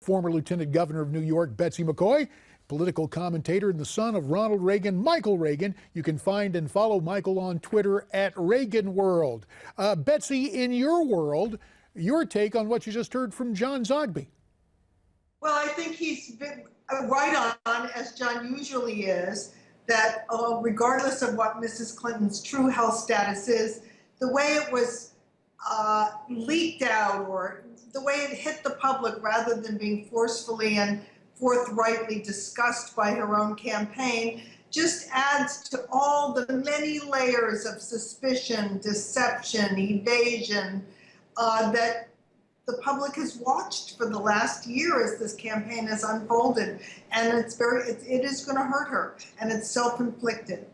Former Lieutenant Governor of New York, Betsy McCaughey, political commentator and the son of Ronald Reagan, Michael Reagan. You can find and follow Michael on Twitter at Reagan World. Betsy, in your world, your take on what you just heard from John Zogby. Well, I think he's been right on, as John usually is, that regardless of what Mrs. Clinton's true health status is, the way it was leaked out or the way it hit the public rather than being forcefully and forthrightly discussed by her own campaign just adds to all the many layers of suspicion, deception, evasion that the public has watched for the last year as this campaign has unfolded. And it is going to hurt her, and it's self-inflicted.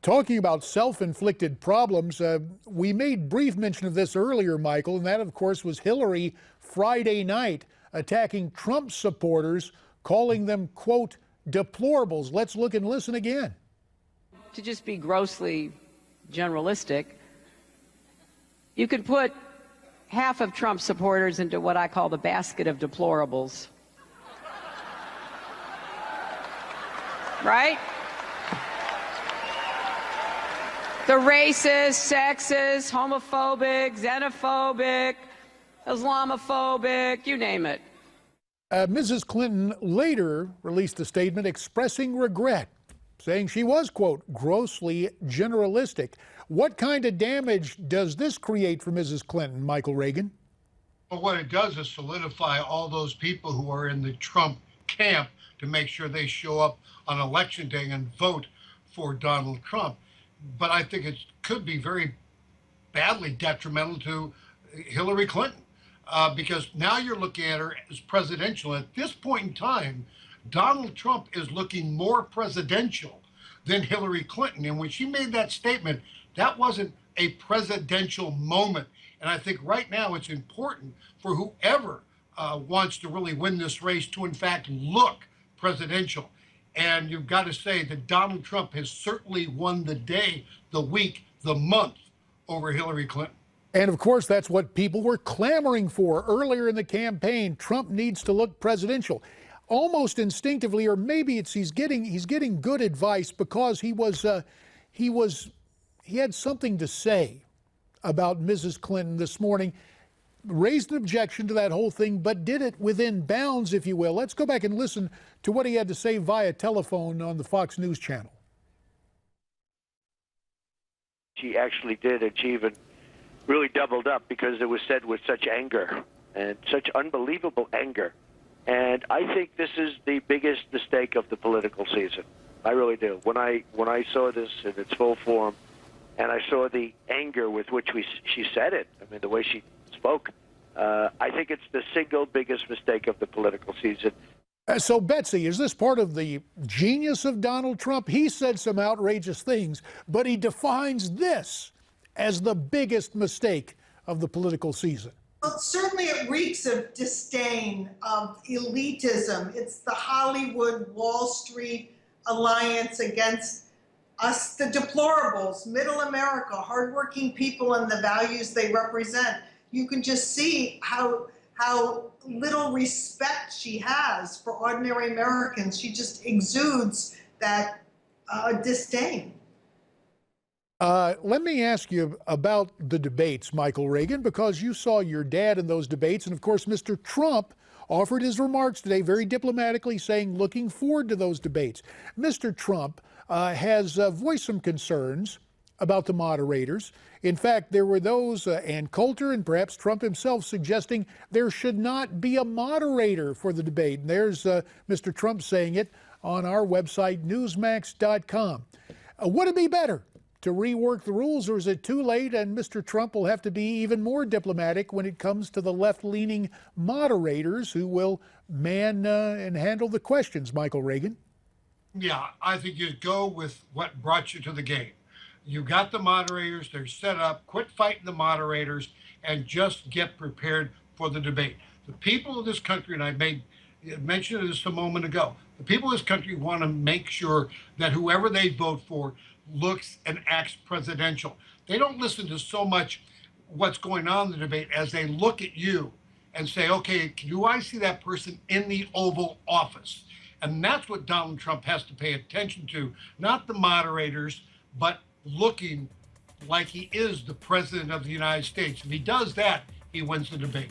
Talking about self-inflicted problems, we made brief mention of this earlier, Michael, and that, of course, was Hillary Friday night attacking Trump supporters, calling them, quote, deplorables. Let's look and listen again. To just be grossly generalistic, you could put half of Trump supporters into what I call the basket of deplorables. Right? The racist, sexist, homophobic, xenophobic, Islamophobic, you name it. Mrs. Clinton later released a statement expressing regret, saying she was, quote, grossly generalistic. What kind of damage does this create for Mrs. Clinton, Michael Reagan? Well, what it does is solidify all those people who are in the Trump camp to make sure they show up on Election Day and vote for Donald Trump. But I think it could be very badly detrimental to Hillary Clinton because now you're looking at her as presidential. At this point in time, Donald Trump is looking more presidential than Hillary Clinton. And when she made that statement, that wasn't a presidential moment. And I think right now it's important for whoever wants to really win this race to, in fact, look presidential. And you've got to say that Donald Trump has certainly won the day, the week, the month over Hillary Clinton. And of course, that's what people were clamoring for earlier in the campaign. Trump needs to look presidential. Almost instinctively, or maybe it's he's getting good advice because he had something to say about Mrs. Clinton this morning. Raised an objection to that whole thing, but did it within bounds, if you will. Let's go back and listen to what he had to say via telephone on the Fox News channel. She actually did, and she even really doubled up because it was said with such anger and such unbelievable anger. And I think this is the biggest mistake of the political season. I really do. When I saw this in its full form, and I saw the anger with which she said it, I mean, the way she spoke, I think it's the single biggest mistake of the political season. So, Betsy, is this part of the genius of Donald Trump? He said some outrageous things, but he defines this as the biggest mistake of the political season. Well, certainly it reeks of disdain, of elitism. It's the Hollywood, Wall Street alliance against us, the deplorables, middle America, hardworking people and the values they represent. You can just see how little respect she has for ordinary Americans. She just exudes that disdain. Let me ask you about the debates, Michael Reagan, because you saw your dad in those debates. And of course, Mr. Trump offered his remarks today very diplomatically, saying looking forward to those debates. Mr. Trump has voiced some concerns about the moderators. In fact, there were those, Ann Coulter and perhaps Trump himself, suggesting there should not be a moderator for the debate. And there's Mr. Trump saying it on our website, Newsmax.com. Would it be better to rework the rules, or is it too late and Mr. Trump will have to be even more diplomatic when it comes to the left-leaning moderators who will man and handle the questions, Michael Reagan? Yeah, I think you go with what brought you to the game. You got the moderators, they're set up, quit fighting the moderators, and just get prepared for the debate. The people of this country, and I mentioned this a moment ago, the people of this country want to make sure that whoever they vote for looks and acts presidential. They don't listen to so much what's going on in the debate as they look at you and say, okay, do I see that person in the Oval Office? And that's what Donald Trump has to pay attention to, not the moderators, but looking like he is the President of the United States. If he does that, he wins the debate.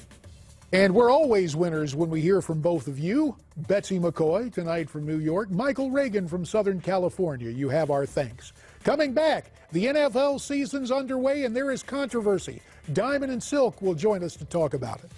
And we're always winners when we hear from both of you. Betsy McCaughey tonight from New York, Michael Reagan from Southern California. You have our thanks. Coming back, the NFL season's underway and there is controversy. Diamond and Silk will join us to talk about it.